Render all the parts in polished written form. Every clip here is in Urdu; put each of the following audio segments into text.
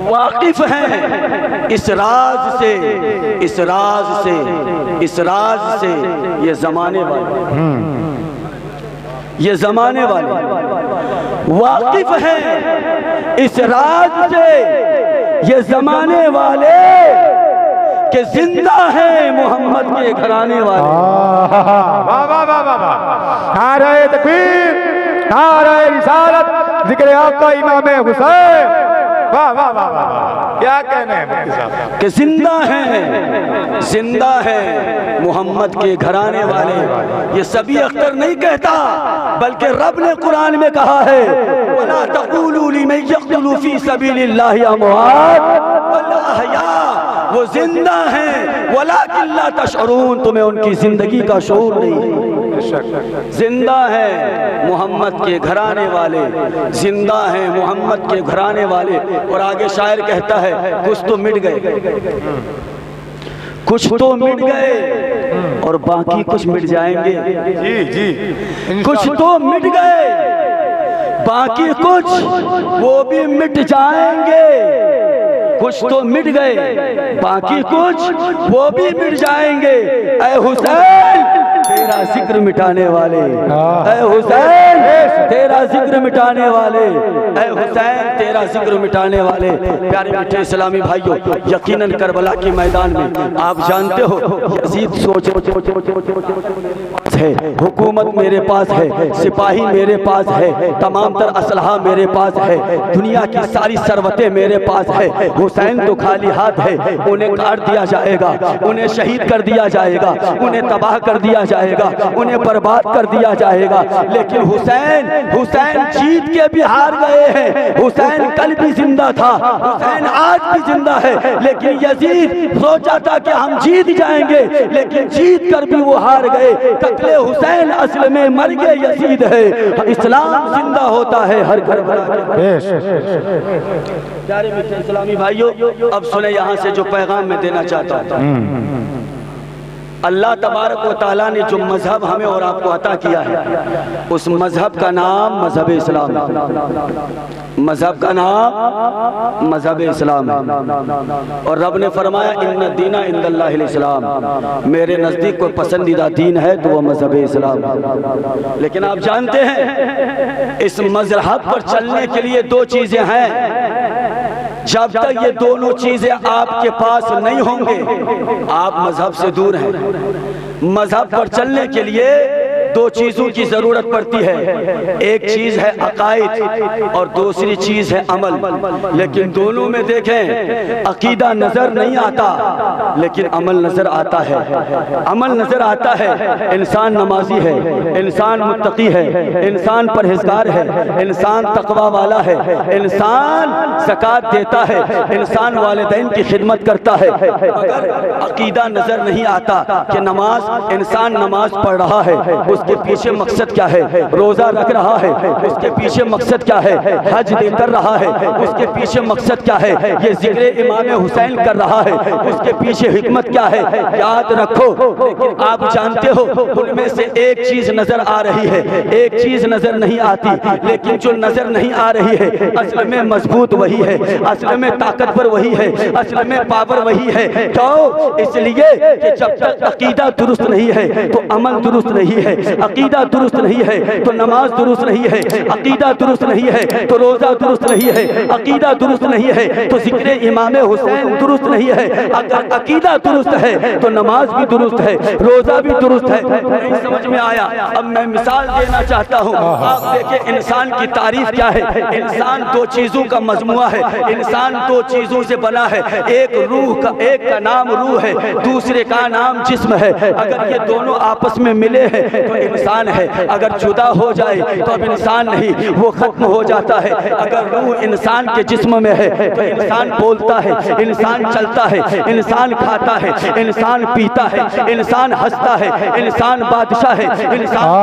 واقف ہیں اس راز سے، اس راز سے، اس راز سے، یہ زمانے والے، یہ زمانے والے واقف ہیں اس راز سے، یہ زمانے والے کہ زندہ ہیں محمد کے گھرانے والے۔ واہ واہ واہ واہ، نعرہ تکبیر، نعرہ رسالت، ذکر آقا امام حسین، واہ واہ واہ واہ، کیا کہنے ہیں مفتی صاحب؟ کہ زندہ ہیں، زندہ ہیں محمد کے گھرانے والے۔ یہ سبی اختر نہیں کہتا، بلکہ رب نے قرآن میں کہا ہے وَلَا تَقُولُوا لِمَن يَقْتُلُ فِي سَبِيلِ اللَّهِ أَمْوَاتٌ بَلْ أَحْيَاءٌ، وہ زندہ ہیں وَلَٰكِن لَا تَشْعُرُونَ، تمہیں ان کی زندگی کا شعور نہیں ہے۔ زندہ ہیں محمد کے گھرانے والے، زندہ ہیں محمد کے گھرانے والے۔ اور آگے شاعر کہتا ہے کچھ تو مٹ گئے، کچھ تو مٹ گئے اور باقی کچھ مٹ جائیں گے۔ جی جی، کچھ تو مٹ گئے، باقی کچھ وہ بھی مٹ جائیں گے۔ کچھ تو مٹ گئے، باقی کچھ وہ بھی مٹ جائیں گے۔ اے حسین تیرا ذکر مٹانے والے، اے حسین تیرا ذکر مٹانے والے، اے حسین تیرا ذکر مٹانے والے۔ پیارے میٹھے اسلامی بھائیوں، یقیناً کربلا کے میدان میں آپ جانتے ہو یزید سوچ ہے، حکومت میرے پاس ہے، سپاہی میرے پاس ہے، تمام تر اسلحہ میرے پاس ہے، دنیا کی ساری ثروتیں میرے پاس ہے۔ حسین تو خالی ہاتھ ہے، انہیں کاٹ دیا جائے گا، انہیں شہید کر دیا جائے گا، انہیں تباہ کر دیا جائے گا، انہیں برباد کر دیا جائے گا۔ لیکن حسین جیت کے بھی ہار گئے ہیں۔ حسین کل بھی زندہ تھا، حسین آج بھی زندہ ہے، لیکن یزید سوچا تھا کہ ہم جیت جائیں گے، لیکن جیت کر بھی وہ ہار گئے۔ قتل حسین اصل میں مرگ یزید ہے، اسلام زندہ ہوتا ہے ہر کربلا کے۔ پیارے میٹھے اسلامی بھائیوں، اب سنیں یہاں سے جو پیغام میں دینا چاہتا ہوں۔ اللہ تبارک و تعالیٰ نے جو مذہب ہمیں اور آپ کو عطا کیا ہے، اس مذہب کا نام مذہب اسلام ہے۔ مذہب کا نام مذہب اسلام ہے، اور رب نے فرمایا ان الدین عند اللہ الاسلام، میرے نزدیک کوئی پسندیدہ دین ہے تو وہ مذہب اسلام ہے۔ لیکن آپ جانتے ہیں اس مذہب پر چلنے کے لیے دو چیزیں ہیں۔ جب تک یہ دونوں چیزیں آپ کے پاس نہیں ہوں گے آپ مذہب سے دور ہیں۔ مذہب پر چلنے کے لیے دو چیزوں کی ضرورت پڑتی ہے، ایک چیز ہے عقائد اور دوسری چیز ہے عمل۔ لیکن دونوں میں دیکھیں عقیدہ نظر نہیں آتا لیکن عمل نظر آتا ہے۔ عمل نظر آتا ہے، انسان نمازی ہے، انسان متقی ہے، انسان پرہیزگار ہے، انسان تقوی والا ہے، انسان زکوٰۃ دیتا ہے، انسان والدین کی خدمت کرتا ہے، مگر عقیدہ نظر نہیں آتا کہ نماز، انسان نماز پڑھ رہا ہے، اس کے پیچھے مقصد کیا ہے، روزہ رکھ رہا ہے، اس کے پیچھے مقصد کیا ہے، حج دے کر رہا ہے، اس کے پیچھے مقصد کیا ہے، یہ ذکر امام حسین کر رہا ہے، اس کے پیچھے حکمت کیا ہے، یاد رکھو۔ لیکن آپ جانتے ہو ان میں سے ایک چیز نظر آ رہی ہے، ایک چیز نظر نہیں آتی، لیکن جو نظر نہیں آ رہی ہے اصل میں مضبوط وہی ہے، اصل میں طاقتور وہی ہے، اصل میں پاور وہی ہے۔ کیوں؟ اس لیے کہ جب تک عقیدہ درست نہیں ہے تو عمل درست نہیں ہے، عقیدہ درست نہیں ہے تو نماز درست نہیں ہے، عقیدہ درست نہیں ہے تو روزہ درست نہیں ہے، عقیدہ درست نہیں ہے تو ذکر امام حسین درست نہیں ہے۔ اگر عقیدہ درست ہے تو نماز بھی درست ہے، روزہ بھی درست ہے۔ نہیں سمجھ میں آیا؟ اب میں مثال دینا چاہتا ہوں۔ آپ دیکھیں انسان کی تعریف کیا ہے۔ انسان دو چیزوں کا مجموعہ ہے، انسان دو چیزوں سے بنا ہے، ایک روح کا، ایک کا نام روح ہے، دوسرے کا نام جسم ہے۔ اگر یہ دونوں آپس میں ملے ہیں تو انسان ہے، اگر جدا ہو جائے تو اب انسان نہیں، وہ ختم ہو جاتا ہے۔ اگر روح انسان کے جسم میں ہے تو انسان بولتا ہے، انسان چلتا ہے، انسان کھاتا ہے، انسان پیتا ہے، انسان ہنستا ہے، انسان بادشاہ ہے، انسان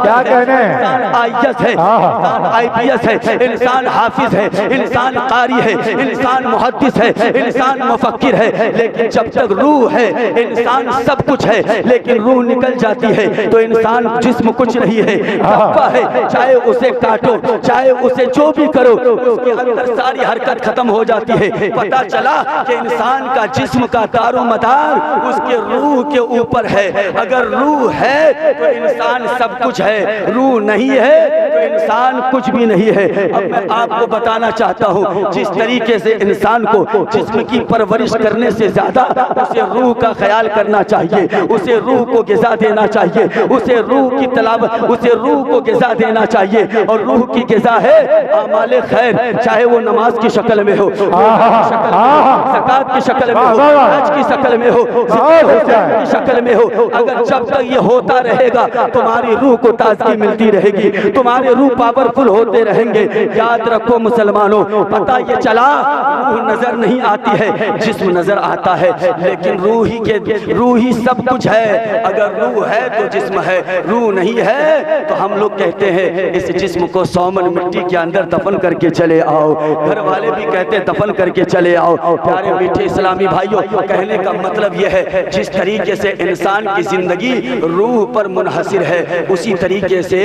کیا کہنے ہیں، انسان آئیس ہے، انسان آئی پی ایس ہے، انسان حافظ ہے، انسان قاری ہے، انسان محدث ہے، انسان مفکر ہے۔ لیکن جب تک روح ہے انسان سب کچھ ہے۔ ہے لیکن روح نکل جاتی ہے تو انسان جسم کچھ نہیں ہے، دبا ہے، چاہے اسے کاٹو چاہے اسے جو بھی کرو اس کے اندر ساری حرکت ختم ہو جاتی ہے۔ پتہ چلا کہ انسان کا جسم کا دار و مدار اس کے روح کے اوپر ہے۔ اگر روح ہے تو انسان سب کچھ ہے، روح نہیں ہے تو انسان کچھ بھی نہیں ہے۔ اب میں آپ کو بتانا چاہتا ہوں جس طریقے سے انسان کو جسم کی پرورش کرنے سے زیادہ اسے روح کا خیال کرنا چاہیے، اسے روح کو غذا دینا چاہیے، اسے روح کی تلاوت، اسے روح کو غذا دینا چاہیے۔ اور روح کی غذا ہے اعمال خیر، چاہے وہ نماز کی شکل میں ہو، زکات کی شکل میں ہو، حج کی شکل میں ہو، کی شکل میں ہو۔ اگر جب تک یہ ہوتا رہے گا تمہاری روح کو تازگی ملتی رہے گی، تمہارے روح پاورفل ہوتے رہیں گے۔ یاد رکھو مسلمانوں، پتہ یہ چلا روح نظر نہیں آتی ہے، جسم نظر آتا ہے، لیکن روح ہی سب کچھ ہے۔ اگر روح ہے تو جسم ہے، روح نہیں ہے تو ہم لوگ کہتے ہیں اس جسم کو سومن مٹی کے اندر دفن کر کے چلے آؤ، گھر والے بھی کہتے ہیں دفن کر کے چلے آؤ۔ پیارے میٹھے اسلامی بھائیوں، کہنے کا مطلب یہ ہے جس طریقے سے انسان کی زندگی روح پر منحصر ہے اسی طریقے سے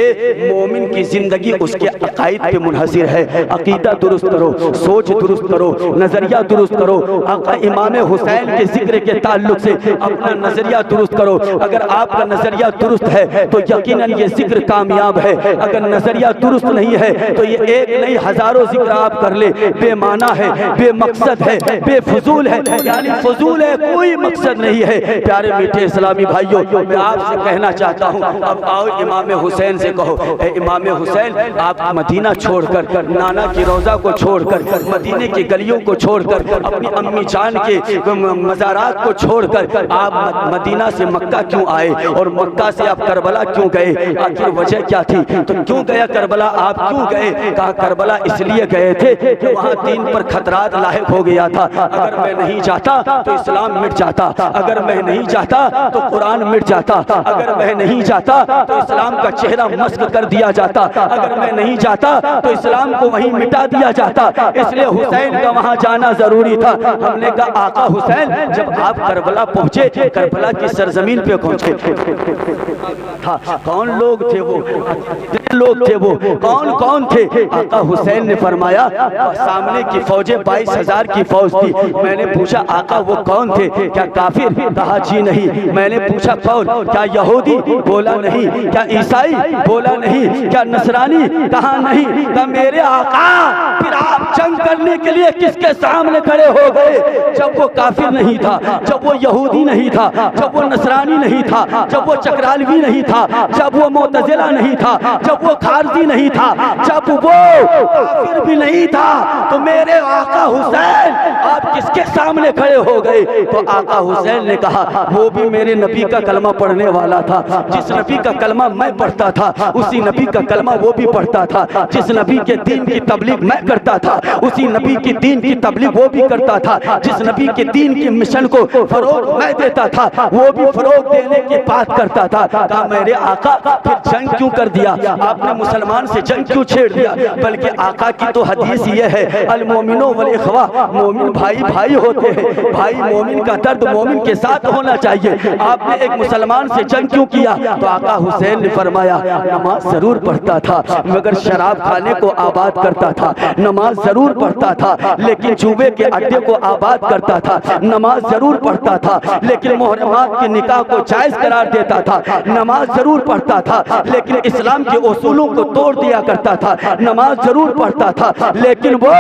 مومن کی زندگی اس کے عقائد پہ منحصر ہے۔ عقیدہ درست کرو، سوچ درست کرو، نظریہ درست کرو۔ آقا امام حسین کے ذکر کے تعلق سے اپنا نظریہ درست کرو۔ اگر آپ کا نظریہ درست ہے تو یقیناً یہ ذکر کامیاب ہے، اگر نظریہ درست نہیں ہے تو یہ ایک نہیں ہزاروں ذکر آپ کر لے بے معنی ہے، بے مقصد ہے، بے فضول ہے، یعنی فضول ہے، کوئی مقصد نہیں ہے۔ پیارے میٹھے اسلامی بھائیوں، میں آپ سے کہنا چاہتا ہوں، اب آؤ امام حسین سے کہو، اے امام حسین آپ مدینہ چھوڑ کر، نانا کی روضہ کو چھوڑ کر، مدینے کی گلیوں کو چھوڑ کر، اپنی امی جان کے مزارات کو چھوڑ کر آپ مدینہ سے مکہ کیوں آئے اور مکہ سے آپ کربلا کیوں گئے؟ آخر وجہ کیا تھی؟ تو کیوں گیا کربلا؟ آپ کیوں گئے؟ کہا کربلا اس لیے گئے تھے کہ وہاں دین پر خطرات لاحق ہو گیا تھا، اگر میں نہیں جاتا تو اسلام مٹ جاتا، اگر میں نہیں جاتا تو قرآن مٹ جاتا، اگر میں نہیں جاتا تو اسلام کا چہرہ مسخ کر دیا جاتا، اگر میں نہیں جاتا تو اسلام کو وہیں مٹا دیا جاتا، اس لیے حسین کا وہاں جانا ضروری تھا۔ ہم نے کہا آقا حسین جب آپ کربلا پہنچے، کربلا کی سرزمین پہ پہنچے تھا، کون لوگ تھے وہ؟ لوگ تھے وہ کون تھے؟ آقا حسین نے فرمایا سامنے کی فوجیں 22,000 کی فوج تھی۔ میں نے پوچھا آقا وہ کون تھے؟ کیا کافر؟ کہا جی نہیں۔ میں نے پوچھا کون؟ کیا یہودی؟ بولا نہیں۔ کیا عیسائی؟ بولا نہیں۔ کیا نصرانی؟ کہا نہیں۔ کہا میرے آقا پھر آپ جنگ کرنے کے لیے کس کے سامنے کھڑے ہو گئے؟ جب وہ کافر نہیں تھا، جب وہ یہودی نہیں تھا، جب وہ نصرانی نہیں تھا، جب وہ چکرالوی نہیں تھا، جب وہ معتزلہ نہیں تھا، جب وہ خارجی نہیں تھا، جب وہ کافر بھی نہیں تھا، تو میرے آقا حسین آپ کس کے سامنے کھڑے ہو گئے؟ تو آقا حسین نے کہا وہ بھی میرے نبی کا کلمہ پڑھنے والا تھا، جس نبی کا کلمہ میں پڑھتا تھا اسی نبی کا کلمہ وہ بھی پڑھتا تھا، جس نبی کے دین کی تبلیغ میں کرتا تھا اسی نبی کی دین کی تبلیغ وہ بھی کرتا تھا، جس نبی کے دین کی مشن کو فروغ میں دیتا تھا وہ بھی فروغ دینے کی بات کرتا تھا۔ کہا میرے آقا پھر جنگ کیوں کر دیا؟ آپ نے مسلمان سے جنگ کیوں چھیڑ دیا؟ بلکہ آقا کی تو حدیث یہ ہے المومنون والاخوہ، مومن بھائی بھائی ہوتے ہیں، بھائی مومن کا درد مومن کے ساتھ ہونا چاہیے۔ آپ نے ایک مسلمان سے جنگ کیوں کیا؟ تو آقا حسین نے فرمایا نماز ضرور پڑھتا تھا مگر شراب خانے کو آباد کرتا تھا، نماز ضرور پڑھتا تھا لیکن جوبے کے اڈے کو آباد کرتا تھا، نماز ضرور پڑھتا تھا لیکن محرمات کے نکاح کو جائز قرار دیتا تھا، نماز ضرور پڑھتا تھا لیکن اسلام کے اصولوں کو توڑ دیا کرتا تھا، نماز ضرور پڑھتا تھا لیکن وہ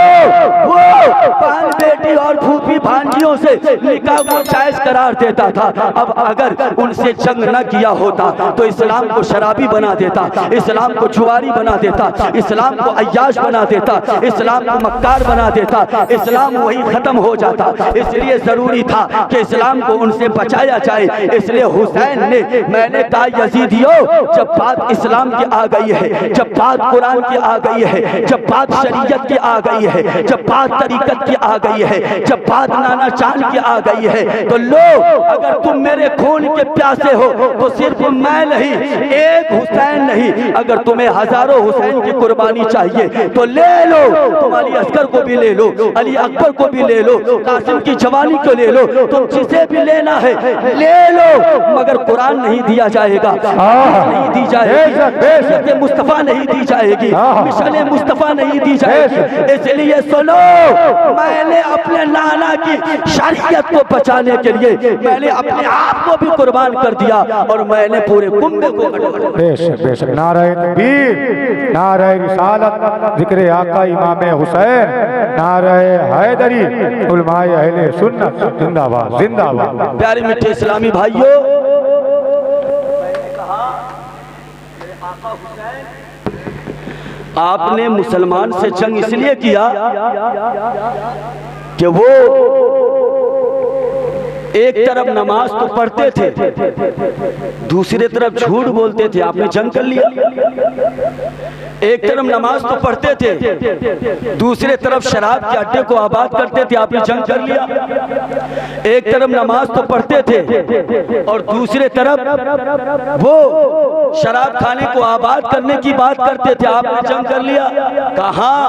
پان بیٹی اور پھوپھی بھانجیوں سے نکاح کو جائز قرار دیتا تھا۔ اب اگر ان سے جنگ نہ کیا ہوتا تو اسلام کو شرابی بنا دیتا، اسلام کو جواری بنا دیتا، اسلام کو عیاش بنا دیتا، اسلام کو مکار بنا دیتا، اسلام وہی ختم ہو جاتا۔ اس لیے ضروری تھا کہ اسلام کو ان سے بچایا جائے۔ اس لیے حسین نے، میں نے کہا یزیدیو جب بات اسلام کی آ گئی گئی ہے، جب بات قرآن کی آ گئی ہے، جب بات شریعت کی آ گئی ہے، جب بات طریقت کی آ گئی ہے، جب بات نانا چاند کی آ گئی ہے، تو لو اگر تم میرے خون کے پیاسے ہو تو صرف میں نہیں، ایک حسین نہیں، اگر تمہیں ہزاروں حسین کی قربانی چاہیے تو لے لو، تم علی اصغر کو بھی لے لو، علی اکبر کو بھی لے لو، قاسم کی جوانی کو لے لو، تم جسے بھی لینا ہے لے لو، مگر قرآن نہیں دیا جائے گا، نہیں دی جائے گی، شریعت مصطفیٰ نہیں دی جائے گی، مشن مصطفیٰ نہیں دی جائے گی۔ اس لیے سنو، میں نے اپنے نانا کی شریعت کو بچانے کے لیے میں نے اپنے آپ کو بھی قربان کر دیا اور میں نے پورے کنبے کو بے شک بے شک، نعرہ تکبیر، نعرہ رسالت، ذکر آقا امام حسین، نعرہ حیدری، علماء اہل سنت، زندہ باد زندہ باد۔ پیارے میٹھے اسلامی بھائیوں، آپ نے مسلمان سے جنگ اس لیے کیا کہ وہ ایک طرف نماز تو پڑھتے تھے، دوسری طرف جھوٹ بولتے تھے، آپ نے جنگ کر لیا۔ ایک طرف نماز تو پڑھتے تھے، دوسری طرف شراب کے اڈے کو آباد کرتے تھے، آپ نے جنگ کر لیا۔ ایک طرف نماز تو پڑھتے تھے اور دوسری طرف وہ شراب کھانے کو آباد کرنے کی بات کرتے تھے، آپ نے جنگ کر لیا۔ کہاں؟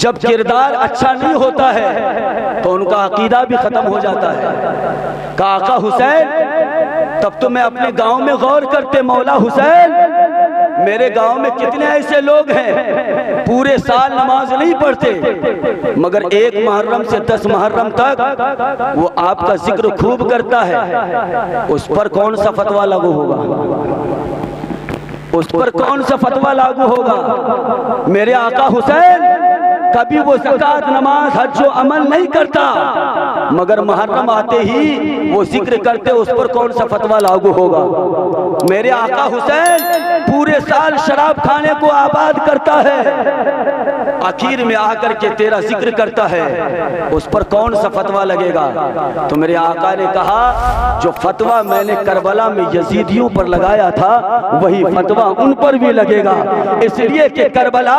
جب کردار اچھا نہیں ہوتا ہے تو ان کا عقیدہ بھی ختم ہو جاتا ہے۔ کہا آقا حسین، تب تو میں اپنے گاؤں میں غور کرتے، مولا حسین میرے گاؤں میں کتنے ایسے لوگ ہیں پورے سال نماز نہیں پڑھتے، مگر ایک محرم سے 10 محرم تک وہ آپ کا ذکر خوب کرتا ہے، اس پر کون سا فتویٰ لاگو ہوگا؟ اس پر کون سا فتویٰ لاگو ہوگا؟ میرے آقا حسین کبھی وہ زکوٰۃ، نماز، حج و عمل نہیں کرتا، مگر محرم آتے ہی وہ ذکر کرتے، اس پر کون سا فتویٰ لاگو ہوگا؟ میرے آقا حسین پورے سال شراب کھانے کو آباد کرتا ہے، آخر میں آ کر کے تیرا ذکر کرتا ہے، اس پر کون سا فتویٰ لگے گا؟ تو میرے آقا نے کہا جو فتویٰ میں نے کربلا میں یزیدیوں پر لگایا تھا وہی فتویٰ ان پر بھی لگے گا، اس لیے کہ کربلا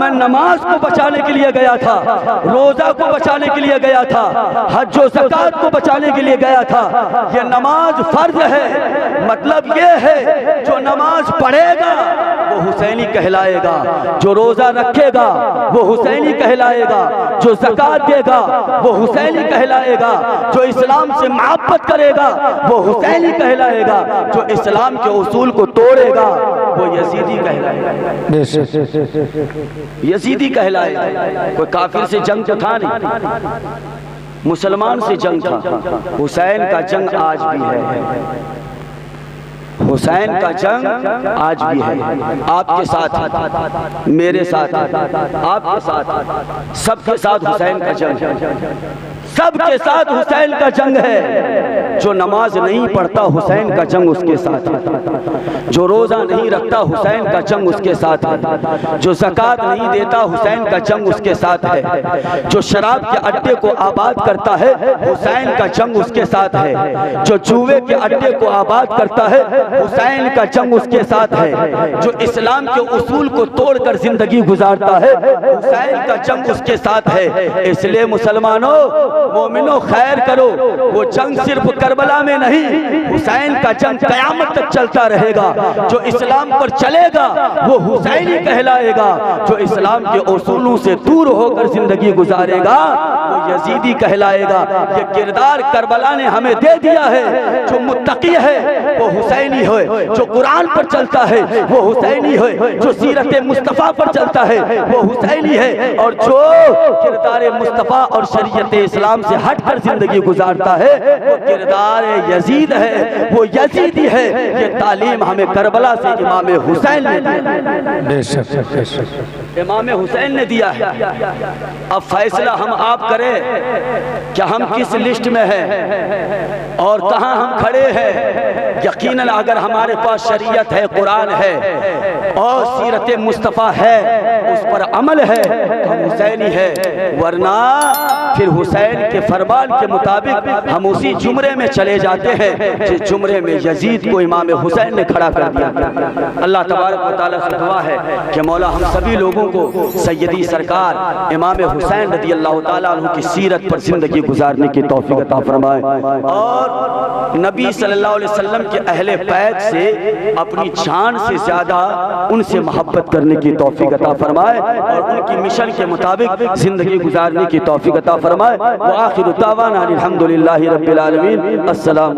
میں نماز کو بچانے کے لیے گیا تھا، روزہ کو بچانے کے لیے گیا تھا، حج و زکوٰۃ کو بچانے کے لیے گیا تھا۔ یہ نماز فرض ہے، مطلب یہ ہے جو نماز پڑھے گا وہ حسینی کہلائے گا، جو روزہ رکھے گا وہ حسینی کہلائے گا، جو زکوٰۃ دے گا وہ حسینی کہلائے گا، جو اسلام سے محبت کرے گا وہ حسینی کہلائے گا، جو اسلام کے اصول کو توڑے گا وہ یزیدی کہلائے گا، یزیدی کہلائے گا۔ کوئی کافر سے جنگ تو تھا نہیں، مسلمان سے جنگ تھا۔ حسین کا جنگ آج بھی ہے، حسین کا جنگ آج بھی ہے، آپ کے ساتھ، میرے ساتھ، آپ کے ساتھ، سب کے ساتھ حسین کا جنگ ہے، سب کے ساتھ حسین کا جنگ ہے۔ جو نماز نہیں پڑھتا حسین کا جنگ اس کے ساتھ ہے، جو روزہ نہیں رکھتا حسین کا جنگ اس کے ساتھ ہے، جو زکوٰۃ نہیں دیتا حسین کا جنگ اس کے ساتھ ہے، جو شراب کے اڈے کو آباد کرتا ہے حسین کا جنگ اس کے ساتھ ہے، جو جوئے کے اڈے کو آباد کرتا ہے حسین کا جنگ اس کے ساتھ ہے، جو اسلام کے اصول کو توڑ کر زندگی گزارتا ہے حسین کا جنگ اس کے ساتھ ہے۔ اس لیے مسلمانوں، مومنوں، خیر کرو، وہ جنگ صرف کربلا میں نہیں، حسین کا جنگ قیامت تک چلتا رہے گا۔ جو اسلام پر چلے گا وہ حسینی کہلائے گا، جو اسلام کے اصولوں سے دور ہو کر زندگی گزارے گا وہ یزیدی کہلائے گا۔ یہ کردار کربلا نے ہمیں دے دیا ہے۔ جو متقی ہے وہ حسینی ہے، جو قرآن پر چلتا ہے وہ حسینی ہے، جو سیرت مصطفیٰ پر چلتا ہے وہ حسینی ہے، اور جو کردار مصطفیٰ اور شریعت اسلام سے ہٹ کر زندگی گزارتا ہے وہ کردار یزید ہے، وہ یزیدی ہے۔ یہ تعلیم ہمیں کربلا سے امام حسین نے دی۔ بے شک بے شک۔ امام حسین نے دیا ہے۔ اب فیصلہ ہم آپ کریں کہ ہم کس لسٹ میں ہیں اور کہاں ہم کھڑے ہیں۔ یقیناً اگر ہمارے پاس شریعت ہے، قرآن ہے اور سیرت مصطفیٰ ہے، اس پر عمل ہے تو ہم حسینی ہے، ورنہ پھر حسین کے فرمان کے مطابق ہم اسی جمرے میں چلے جاتے ہیں جس جمرے میں یزید کو امام حسین نے کھڑا کر دیا۔ اللہ تبارک و تعالیٰ سے دعا ہے کہ مولا ہم سبھی لوگوں کو سیدی سرکار امام حسین رضی اللہ تعالیٰ عنہ کی سیرت پر زندگی گزارنے کی توفیق عطا فرمائے، اور نبی صلی اللہ علیہ وسلم کے اہل بیت سے اپنی جان سے زیادہ ان سے محبت کرنے کی توفیق عطا فرمائے اور ان کی مشن کے مطابق زندگی گزارنے کی توفیق عطا فرمائے۔ وآخر دعوانا الحمدللہ رب العالمین۔ السلام